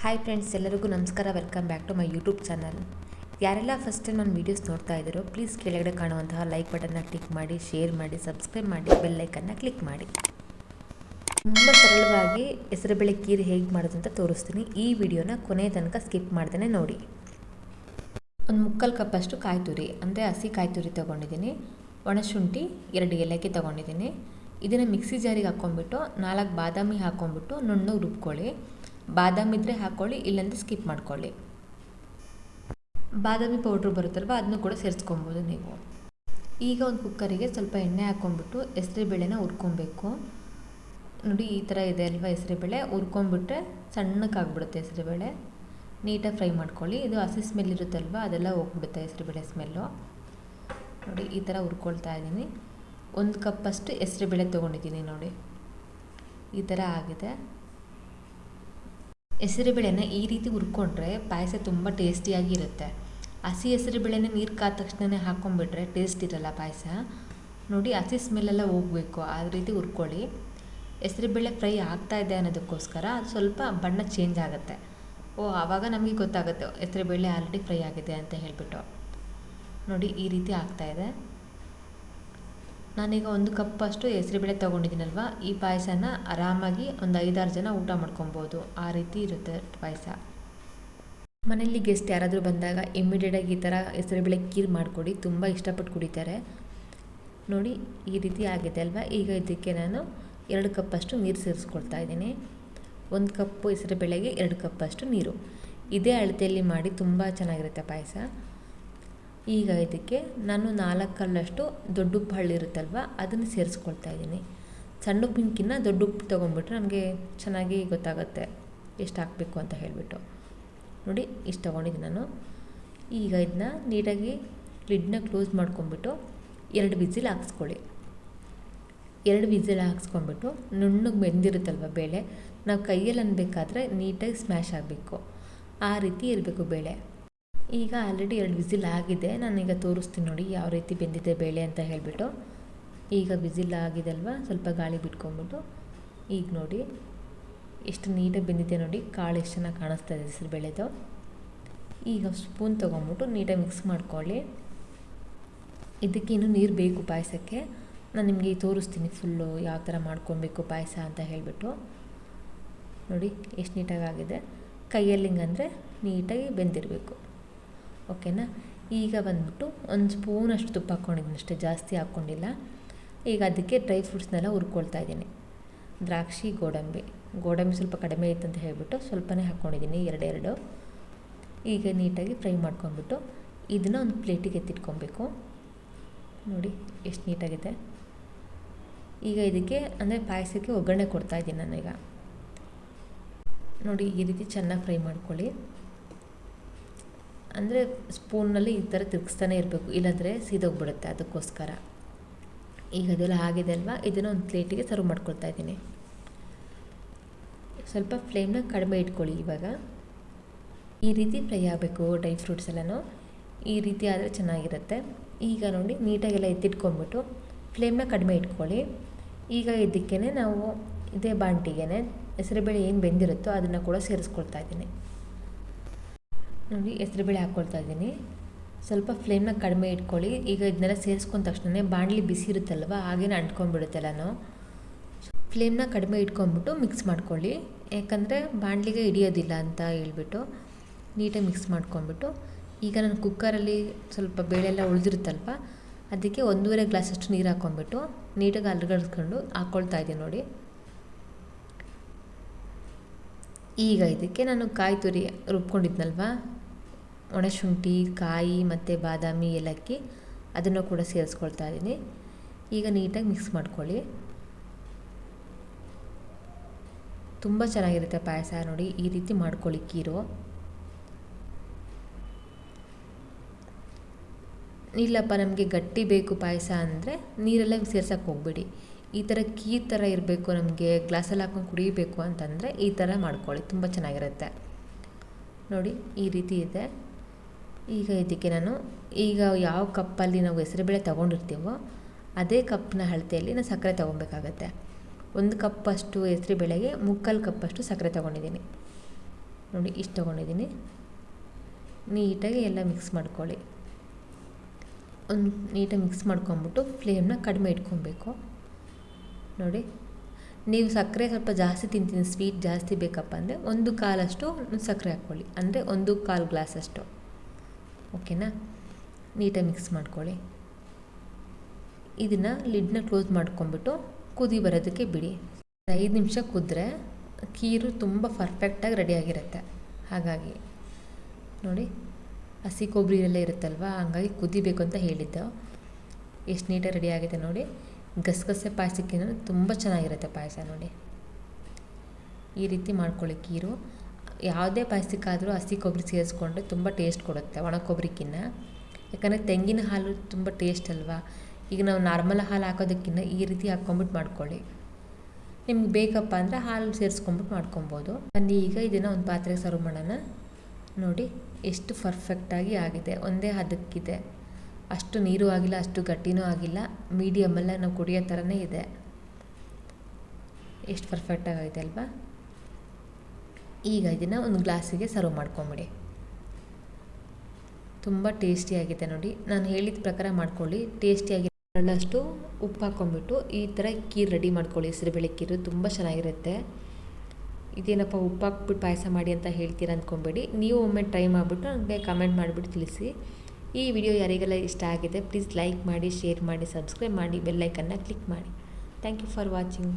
Hi friends, ಎಲ್ಲರಿಗೂ ನಮಸ್ಕಾರ. Welcome back to my YouTube channel. ಯಾರೆಲ್ಲ ಫಸ್ಟ್ ಟೈಮ್ ನನ್ನ ವೀಡಿಯೋಸ್ ನೋಡ್ತಾ ಇದ್ದೀರೋ ಪ್ಲೀಸ್ ಕೆಳಗಡೆ ಕಾಣುವಂತಹ ಲೈಕ್ ಬಟನ್ನ ಕ್ಲಿಕ್ ಮಾಡಿ, ಶೇರ್ ಮಾಡಿ, ಸಬ್ಸ್ಕ್ರೈಬ್ ಮಾಡಿ, ಬೆಲ್ ಐಕನ್ನ ಕ್ಲಿಕ್ ಮಾಡಿ. ತುಂಬ ಸರಳವಾಗಿ ಹೆಸರುಬೇಳೆ ಖೀರ್ ಹೇಗೆ ಮಾಡೋದು ಅಂತ ತೋರಿಸ್ತೀನಿ. ಈ ವಿಡಿಯೋನ ಕೊನೆಯ ತನಕ ಸ್ಕಿಪ್ ಮಾಡ್ದೇ ನೋಡಿ. ಒಂದು ಮುಕ್ಕಾಲು ಕಪ್ಪಷ್ಟು ಕಾಯಿ ತುರಿ ಅಂದರೆ ಹಸಿ ಕಾಯಿ ತುರಿ ತೊಗೊಂಡಿದ್ದೀನಿ. ಒಣಶುಂಠಿ 2 ಏಲಕ್ಕಿ ತೊಗೊಂಡಿದ್ದೀನಿ. ಇದನ್ನು ಮಿಕ್ಸಿ ಜಾರಿಗೆ ಹಾಕ್ಕೊಂಡ್ಬಿಟ್ಟು 4 ಬಾದಾಮಿ ಹಾಕ್ಕೊಂಡ್ಬಿಟ್ಟು ನುಣ್ಣಗೆ ರುಬ್ಕೊಳ್ಳಿ. ಬಾದಾಮಿ ಇದ್ದರೆ ಹಾಕ್ಕೊಳ್ಳಿ, ಇಲ್ಲಾಂದರೆ ಸ್ಕಿಪ್ ಮಾಡ್ಕೊಳ್ಳಿ. ಬಾದಾಮಿ ಪೌಡ್ರ್ ಬರುತ್ತಲ್ವ, ಅದನ್ನು ಕೂಡ ಸೇರಿಸ್ಕೊಬೋದು ನೀವು. ಈಗ ಒಂದು ಕುಕ್ಕರಿಗೆ ಸ್ವಲ್ಪ ಎಣ್ಣೆ ಹಾಕ್ಕೊಂಡ್ಬಿಟ್ಟು ಹೆಸರುಬೇಳೆನ ಹುರ್ಕೊಬೇಕು. ನೋಡಿ, ಈ ಥರ ಇದೆ ಅಲ್ವಾ ಹೆಸರುಬೇಳೆ. ಹುರ್ಕೊಂಡ್ಬಿಟ್ರೆ ಸಣ್ಣಕ್ಕಾಗ್ಬಿಡುತ್ತೆ ಹೆಸರುಬೇಳೆ. ನೀಟಾಗಿ ಫ್ರೈ ಮಾಡ್ಕೊಳ್ಳಿ. ಇದು ಹಸಿ ಸ್ಮೆಲ್ ಇರುತ್ತಲ್ವ, ಅದೆಲ್ಲ ಹೋಗ್ಬಿಡುತ್ತೆ ಹೆಸರುಬೇಳೆ ಸ್ಮೆಲ್ಲು. ನೋಡಿ, ಈ ಥರ ಹುರ್ಕೊಳ್ತಾ ಇದ್ದೀನಿ. 1 ಕಪ್ಪಷ್ಟು ಹೆಸರುಬೇಳೆ ತೊಗೊಂಡಿದ್ದೀನಿ. ನೋಡಿ, ಈ ಥರ ಆಗಿದೆ. ಹೆಸರುಬೇಳೆನ ಈ ರೀತಿ ಹುರ್ಕೊಂಡ್ರೆ ಪಾಯಸ ತುಂಬ ಟೇಸ್ಟಿಯಾಗಿರುತ್ತೆ. ಹಸಿ ಹೆಸರುಬೇಳೆನ ನೀರು ಕಾದ ತಕ್ಷಣ ಹಾಕ್ಕೊಂಡ್ಬಿಟ್ರೆ ಟೇಸ್ಟ್ ಇರಲ್ಲ ಪಾಯಸ. ನೋಡಿ, ಹಸಿ ಸ್ಮೆಲ್ಲೆಲ್ಲ ಹೋಗಬೇಕು, ಆ ರೀತಿ ಹುರ್ಕೊಳ್ಳಿ. ಹೆಸರುಬೇಳೆ ಫ್ರೈ ಆಗ್ತಾಯಿದೆ ಅನ್ನೋದಕ್ಕೋಸ್ಕರ ಅದು ಸ್ವಲ್ಪ ಬಣ್ಣ ಚೇಂಜ್ ಆಗುತ್ತೆ. ಆವಾಗ ನಮಗೆ ಗೊತ್ತಾಗುತ್ತೆ ಹೆಸರುಬೇಳೆ ಆಲ್ರೆಡಿ ಫ್ರೈ ಆಗಿದೆ ಅಂತ ಹೇಳಿಬಿಟ್ಟು. ನೋಡಿ, ಈ ರೀತಿ ಆಗ್ತಾಯಿದೆ. ನಾನೀಗ 1 ಕಪ್ಪಷ್ಟು ಹೆಸರುಬೇಳೆ ತೊಗೊಂಡಿದ್ದೀನಲ್ವ, ಈ ಪಾಯಸನ ಆರಾಮಾಗಿ ಒಂದು 5-6 ಜನ ಊಟ ಮಾಡ್ಕೊಬೋದು. ಆ ರೀತಿ ಇರುತ್ತೆ ಪಾಯಸ. ಮನೆಯಲ್ಲಿ ಗೆಸ್ಟ್ ಯಾರಾದರೂ ಬಂದಾಗ ಇಮ್ಮಿಡಿಯೇಟಾಗಿ ಈ ಥರ ಹೆಸರುಬೇಳೆ ಖೀರ್ ಮಾಡಿಕೊಡಿ, ತುಂಬ ಇಷ್ಟಪಟ್ಟು ಕುಡಿತಾರೆ. ನೋಡಿ, ಈ ರೀತಿ ಆಗಿದೆ ಅಲ್ವಾ. ಈಗ ಇದಕ್ಕೆ ನಾನು 2 ಕಪ್ಪಷ್ಟು ನೀರು ಸೇರಿಸ್ಕೊಳ್ತಾ ಇದ್ದೀನಿ. 1 ಕಪ್ಪು ಹೆಸರುಬೇಳೆಗೆ 2 ಕಪ್ಪಷ್ಟು ನೀರು. ಇದೇ ಅಳತೆಯಲ್ಲಿ ಮಾಡಿ, ತುಂಬ ಚೆನ್ನಾಗಿರುತ್ತೆ ಪಾಯಸ. ಈಗ ಇದಕ್ಕೆ ನಾನು 4 ಕಲ್ಲಷ್ಟು ದೊಡ್ಡ ಉಪ್ಪು ಹಳ್ಳಿ ಇರುತ್ತಲ್ವ, ಅದನ್ನು ಸೇರಿಸ್ಕೊಳ್ತಾ ಇದ್ದೀನಿ. ಸಣ್ಣ ಉಪ್ಪಿನಕ್ಕಿಂತ ದೊಡ್ಡ ಉಪ್ಪು ತೊಗೊಂಡ್ಬಿಟ್ರೆ ನಮಗೆ ಚೆನ್ನಾಗಿ ಗೊತ್ತಾಗುತ್ತೆ ಎಷ್ಟು ಹಾಕಬೇಕು ಅಂತ ಹೇಳಿಬಿಟ್ಟು. ನೋಡಿ, ಇಷ್ಟು ತೊಗೊಂಡಿದ್ದೀನಿ ನಾನು. ಈಗ ಇದನ್ನ ನೀಟಾಗಿ ಲಿಡ್ನ ಕ್ಲೋಸ್ ಮಾಡ್ಕೊಂಬಿಟ್ಟು 2 ವಿಸಿಲ್ ಹಾಕ್ಸ್ಕೊಳ್ಳಿ. 2 ವಿಸಿಲ್ ಹಾಕ್ಸ್ಕೊಂಬಿಟ್ಟು ನುಣ್ಣಗೆ ಬೆಂದಿರುತ್ತಲ್ವ ಬೇಳೆ, ನಾವು ಕೈಯಲ್ಲಿ ಅನ್ಬೇಕಾದ್ರೆ ನೀಟಾಗಿ ಸ್ಮ್ಯಾಶ್ ಆಗಬೇಕು. ಆ ರೀತಿ ಇರಬೇಕು ಬೇಳೆ. ಈಗ ಆಲ್ರೆಡಿ 2 ವಿಸಿಲ್ ಆಗಿದೆ. ನಾನೀಗ ತೋರಿಸ್ತೀನಿ ನೋಡಿ ಯಾವ ರೀತಿ ಬೆಂದಿದೆ ಬೇಳೆ ಅಂತ ಹೇಳಿಬಿಟ್ಟು. ಈಗ ವಿಸಿಲ್ ಆಗಿದೆ ಅಲ್ವಾ, ಸ್ವಲ್ಪ ಗಾಳಿ ಬಿಟ್ಕೊಂಡ್ಬಿಟ್ಟು ಈಗ ನೋಡಿ ಎಷ್ಟು ನೀಟಾಗಿ ಬೆಂದಿದೆ. ನೋಡಿ, ಕಾಳು ಎಷ್ಟು ಚೆನ್ನಾಗಿ ಕಾಣಿಸ್ತಾ ಇದೆ ಹೆಸರುಬೇಳೆದು. ಈಗ ಸ್ಪೂನ್ ತೊಗೊಂಬಿಟ್ಟು ನೀಟಾಗಿ ಮಿಕ್ಸ್ ಮಾಡ್ಕೊಳ್ಳಿ. ಇದಕ್ಕೆ ಇನ್ನೂ ನೀರು ಬೇಕು ಪಾಯಸಕ್ಕೆ. ನಾನು ನಿಮಗೆ ತೋರಿಸ್ತೀನಿ ಫುಲ್ಲು ಯಾವ ಥರ ಮಾಡ್ಕೊಬೇಕು ಪಾಯಸ ಅಂತ ಹೇಳಿಬಿಟ್ಟು. ನೋಡಿ, ಎಷ್ಟು ನೀಟಾಗಿ ಆಗಿದೆ. ಕೈಯಲ್ಲಿ ಹಿಂಗಂದರೆ ನೀಟಾಗಿ ಬೆಂದಿರಬೇಕು. ಓಕೆನಾ. ಈಗ ಬಂದ್ಬಿಟ್ಟು 1 ಸ್ಪೂನಷ್ಟು ತುಪ್ಪ ಹಾಕ್ಕೊಂಡಿದ್ದೀನಿ ಅಷ್ಟೇ, ಜಾಸ್ತಿ ಹಾಕ್ಕೊಂಡಿಲ್ಲ. ಈಗ ಅದಕ್ಕೆ ಡ್ರೈ ಫ್ರೂಟ್ಸ್ನೆಲ್ಲ ಹುರ್ಕೊಳ್ತಾ ಇದ್ದೀನಿ. ದ್ರಾಕ್ಷಿ, ಗೋಡಂಬಿ ಸ್ವಲ್ಪ ಕಡಿಮೆ ಇತ್ತು ಅಂತ ಹೇಳಿಬಿಟ್ಟು ಸ್ವಲ್ಪನೇ ಹಾಕ್ಕೊಂಡಿದ್ದೀನಿ, 2. ಈಗ ನೀಟಾಗಿ ಫ್ರೈ ಮಾಡ್ಕೊಂಡ್ಬಿಟ್ಟು ಇದನ್ನು ಒಂದು ಪ್ಲೇಟಿಗೆ ಎತ್ತಿಟ್ಕೊಬೇಕು. ನೋಡಿ, ಎಷ್ಟು ನೀಟಾಗಿದೆ. ಈಗ ಇದಕ್ಕೆ ಅಂದರೆ ಪಾಯಸಕ್ಕೆ ಒಗ್ಗರಣೆ ಕೊಡ್ತಾಯಿದ್ದೀನಿ ನಾನೀಗ. ನೋಡಿ, ಈ ರೀತಿ ಚೆನ್ನಾಗಿ ಫ್ರೈ ಮಾಡ್ಕೊಳ್ಳಿ. ಅಂದರೆ ಸ್ಪೂನಲ್ಲಿ ಈ ಥರ ತಿರುಗಿಸ್ತಾನೆ ಇರಬೇಕು, ಇಲ್ಲಾಂದರೆ ಸೀದೋಗ್ಬಿಡುತ್ತೆ, ಅದಕ್ಕೋಸ್ಕರ. ಈಗ ಅದೆಲ್ಲ ಆಗಿದೆ ಅಲ್ವಾ, ಇದನ್ನು ಒಂದು ಪ್ಲೇಟಿಗೆ ಸರ್ವ್ ಮಾಡ್ಕೊಳ್ತಾ ಇದ್ದೀನಿ. ಸ್ವಲ್ಪ ಫ್ಲೇಮ್ನ ಕಡಿಮೆ ಇಟ್ಕೊಳ್ಳಿ. ಇವಾಗ ಈ ರೀತಿ ಫ್ರೈ ಆಗಬೇಕು ಡ್ರೈ ಫ್ರೂಟ್ಸ್ ಎಲ್ಲನೂ. ಈ ರೀತಿ ಆದರೆ ಚೆನ್ನಾಗಿರುತ್ತೆ. ಈಗ ನೋಡಿ, ನೀಟಾಗೆಲ್ಲ ಎತ್ತಿಟ್ಕೊಂಡ್ಬಿಟ್ಟು ಫ್ಲೇಮ್ನ ಕಡಿಮೆ ಇಟ್ಕೊಳ್ಳಿ. ಈಗ ಇದಕ್ಕೇ ನಾವು ಇದೇ ಬಾಂಟಿಗೆ ಹೆಸರುಬೇಳೆ ಏನು ಬೆಂದಿರುತ್ತೋ ಅದನ್ನು ಕೂಡ ಸೇರಿಸ್ಕೊಳ್ತಾ ಇದ್ದೀನಿ. ನೋಡಿ, ಹೆಸರುಬೇಳೆ ಹಾಕ್ಕೊಳ್ತಾ ಇದ್ದೀನಿ. ಸ್ವಲ್ಪ ಫ್ಲೇಮ್ನ ಕಡಿಮೆ ಇಟ್ಕೊಳ್ಳಿ. ಈಗ ಇದನ್ನೆಲ್ಲ ಸೇರಿಸ್ಕೊಂಡ ತಕ್ಷಣ ಬಾಣಲಿ ಬಿಸಿ ಇರುತ್ತಲ್ವ, ಹಾಗೇನೆ ಅಂಟ್ಕೊಂಡ್ಬಿಡುತ್ತೆಲ್ಲನೂ. ಫ್ಲೇಮ್ನ ಕಡಿಮೆ ಇಟ್ಕೊಂಡ್ಬಿಟ್ಟು ಮಿಕ್ಸ್ ಮಾಡ್ಕೊಳ್ಳಿ, ಯಾಕಂದರೆ ಬಾಣಲಿಗೆ ಹಿಡಿಯೋದಿಲ್ಲ ಅಂತ ಹೇಳ್ಬಿಟ್ಟು. ನೀಟಾಗಿ ಮಿಕ್ಸ್ ಮಾಡ್ಕೊಂಡ್ಬಿಟ್ಟು ಈಗ ನಾನು ಕುಕ್ಕರಲ್ಲಿ ಸ್ವಲ್ಪ ಬೇಳೆಲ್ಲ ಉಳಿದಿರುತ್ತಲ್ವ, ಅದಕ್ಕೆ 1.5 ಗ್ಲಾಸಷ್ಟು ನೀರು ಹಾಕ್ಕೊಂಡ್ಬಿಟ್ಟು ನೀಟಾಗಿ ಅಲುಗಡಿಸ್ಕೊಂಡು ಹಾಕ್ಕೊಳ್ತಾ ಇದ್ದೀನಿ. ನೋಡಿ, ಈಗ ಇದಕ್ಕೆ ನಾನು ಕಾಯಿ ತುರಿ ರುಬ್ಕೊಂಡಿದ್ನಲ್ವ, ಒಣಶುಂಠಿ, ಕಾಯಿ ಮತ್ತು ಬಾದಾಮಿ, ಏಲಕ್ಕಿ, ಅದನ್ನು ಕೂಡ ಸೇರಿಸ್ಕೊಳ್ತಾ ಇದ್ದೀನಿ. ಈಗ ನೀಟಾಗಿ ಮಿಕ್ಸ್ ಮಾಡ್ಕೊಳ್ಳಿ. ತುಂಬ ಚೆನ್ನಾಗಿರುತ್ತೆ ಪಾಯಸ. ನೋಡಿ, ಈ ರೀತಿ ಮಾಡ್ಕೊಳ್ಳಿ ಖೀರು. ಇಲ್ಲಪ್ಪ ನಮಗೆ ಗಟ್ಟಿ ಬೇಕು ಪಾಯಸ ಅಂದರೆ ನೀರೆಲ್ಲ ಸೇರ್ಸೋಕ್ಕೆ ಹೋಗ್ಬೇಡಿ. ಈ ಥರ ಖೀರ್ ಥರ ಇರಬೇಕು, ನಮಗೆ ಗ್ಲಾಸಲ್ಲಿ ಹಾಕೊಂಡು ಕುಡಿಯಬೇಕು ಅಂತಂದರೆ ಈ ಥರ ಮಾಡ್ಕೊಳ್ಳಿ, ತುಂಬ ಚೆನ್ನಾಗಿರುತ್ತೆ. ನೋಡಿ, ಈ ರೀತಿ ಇದೆ. ಈಗ ಇದಕ್ಕೆ ನಾನು ಯಾವ ಕಪ್ಪಲ್ಲಿ ನಾವು ಹೆಸರುಬೇಳೆ ತೊಗೊಂಡಿರ್ತೀವೋ ಅದೇ ಕಪ್ನ ಅಳತೆಯಲ್ಲಿ ನಾನು ಸಕ್ಕರೆ ತೊಗೊಬೇಕಾಗತ್ತೆ. 1 ಕಪ್ಪಷ್ಟು ಹೆಸರುಬೇಳೆಗೆ 3/4 ಕಪ್ಪಷ್ಟು ಸಕ್ಕರೆ ತೊಗೊಂಡಿದ್ದೀನಿ. ನೋಡಿ ಇಷ್ಟು ತೊಗೊಂಡಿದ್ದೀನಿ. ನೀಟಾಗಿ ಎಲ್ಲ ಮಿಕ್ಸ್ ಮಾಡ್ಕೊಳ್ಳಿ. ಒಂದು ನೀಟಾಗಿ ಮಿಕ್ಸ್ ಮಾಡ್ಕೊಂಬಿಟ್ಟು ಫ್ಲೇಮ್ನ ಕಡಿಮೆ ಇಟ್ಕೊಬೇಕು. ನೋಡಿ, ನೀವು ಸಕ್ಕರೆ ಸ್ವಲ್ಪ ಜಾಸ್ತಿ ತಿಂತೀನಿ, ಸ್ವೀಟ್ ಜಾಸ್ತಿ ಬೇಕಪ್ಪ ಅಂದರೆ 1/4 ಸಕ್ಕರೆ ಹಾಕ್ಕೊಳ್ಳಿ, ಅಂದರೆ 1/4 ಗ್ಲಾಸಷ್ಟು. ಓಕೆನಾ? ನೀಟಾಗಿ ಮಿಕ್ಸ್ ಮಾಡ್ಕೊಳ್ಳಿ. ಇದನ್ನು ಲಿಡ್ನ ಕ್ಲೋಸ್ ಮಾಡ್ಕೊಂಬಿಟ್ಟು ಕುದಿ ಬರೋದಕ್ಕೆ ಬಿಡಿ. 5 ನಿಮಿಷ ಕುದ್ರೆ ಖೀರು ತುಂಬ ಪರ್ಫೆಕ್ಟಾಗಿ ರೆಡಿಯಾಗಿರುತ್ತೆ. ಹಾಗಾಗಿ ನೋಡಿ, ಹಸಿ ಕೊಬ್ಬರಿ ಎಲ್ಲ ಇರುತ್ತಲ್ವ, ಹಂಗಾಗಿ ಕುದಿಬೇಕು ಅಂತ ಹೇಳಿದ್ದು. ಎಷ್ಟು ನೀಟಾಗಿ ರೆಡಿಯಾಗಿದೆ ನೋಡಿ. ಗಸಗಸೆ ಪಾಯಸಕ್ಕಿಂತ ತುಂಬ ಚೆನ್ನಾಗಿರುತ್ತೆ ಪಾಯಸ. ನೋಡಿ, ಈ ರೀತಿ ಮಾಡ್ಕೊಳ್ಳಿ. ಖೀರು ಯಾವುದೇ ಪಾಯಸಕ್ಕಾದರೂ ಹಸಿ ಕೊಬ್ಬರಿ ಸೇರಿಸ್ಕೊಂಡ್ರೆ ತುಂಬ ಟೇಸ್ಟ್ ಕೊಡುತ್ತೆ ಒಣ ಕೊಬ್ಬರಿಕ್ಕಿಂತ. ಯಾಕಂದರೆ ತೆಂಗಿನ ಹಾಲು ತುಂಬ ಟೇಸ್ಟ್ ಅಲ್ವಾ. ಈಗ ನಾವು ನಾರ್ಮಲ್ ಹಾಲು ಹಾಕೋದಕ್ಕಿಂತ ಈ ರೀತಿ ಹಾಕ್ಕೊಂಬಿಟ್ಟು ಮಾಡ್ಕೊಳ್ಳಿ. ನಿಮ್ಗೆ ಬೇಕಪ್ಪ ಅಂದರೆ ಹಾಲು ಸೇರಿಸ್ಕೊಂಬಿಟ್ಟು ಮಾಡ್ಕೊಬೋದು. ನಾನು ಈಗ ಇದನ್ನು ಒಂದು ಪಾತ್ರೆಗೆ ಸರ್ವ್ ಮಾಡೋಣ. ನೋಡಿ ಎಷ್ಟು ಪರ್ಫೆಕ್ಟಾಗಿ ಆಗಿದೆ. ಒಂದೇ ಹದಕ್ಕಿದೆ, ಅಷ್ಟು ನೀರು ಆಗಿಲ್ಲ, ಅಷ್ಟು ಗಟ್ಟಿನೂ ಆಗಿಲ್ಲ, ಮೀಡಿಯಮಲ್ಲೇ ನಾವು ಕುಡಿಯೋ ಥರನೇ ಇದೆ. ಎಷ್ಟು ಪರ್ಫೆಕ್ಟಾಗಿ ಆಗಿದೆ ಅಲ್ವಾ. ಈಗ ಇದನ್ನು ಒಂದು ಗ್ಲಾಸಿಗೆ ಸರ್ವ್ ಮಾಡ್ಕೊಂಬಿಡಿ. ತುಂಬ ಟೇಸ್ಟಿಯಾಗಿದೆ ನೋಡಿ. ನಾನು ಹೇಳಿದ ಪ್ರಕಾರ ಮಾಡ್ಕೊಳ್ಳಿ, ಟೇಸ್ಟಿಯಾಗಿ. ಅಷ್ಟು ಉಪ್ಪು ಹಾಕ್ಕೊಂಬಿಟ್ಟು ಈ ಥರ ಖೀರು ರೆಡಿ ಮಾಡ್ಕೊಳ್ಳಿ. ಹೆಸರುಬೇಳೆ ಖೀರು ತುಂಬ ಚೆನ್ನಾಗಿರುತ್ತೆ. ಇದೇನಪ್ಪ ಉಪ್ಪು ಹಾಕ್ಬಿಟ್ಟು ಪಾಯಸ ಮಾಡಿ ಅಂತ ಹೇಳ್ತೀರಾ ಅಂದ್ಕೊಬೇಡಿ. ನೀವು ಒಮ್ಮೆ ಟ್ರೈ ಮಾಡಿಬಿಟ್ಟು ನನಗೆ ಕಮೆಂಟ್ ಮಾಡಿಬಿಟ್ಟು ತಿಳಿಸಿ. ಈ ವಿಡಿಯೋ ಯಾರಿಗೆಲ್ಲ ಇಷ್ಟ ಆಗಿದೆ ಪ್ಲೀಸ್ ಲೈಕ್ ಮಾಡಿ, ಶೇರ್ ಮಾಡಿ, ಸಬ್ಸ್ಕ್ರೈಬ್ ಮಾಡಿ, ಬೆಲ್ ಐಕನ್ನ ಕ್ಲಿಕ್ ಮಾಡಿ. Thank you for watching.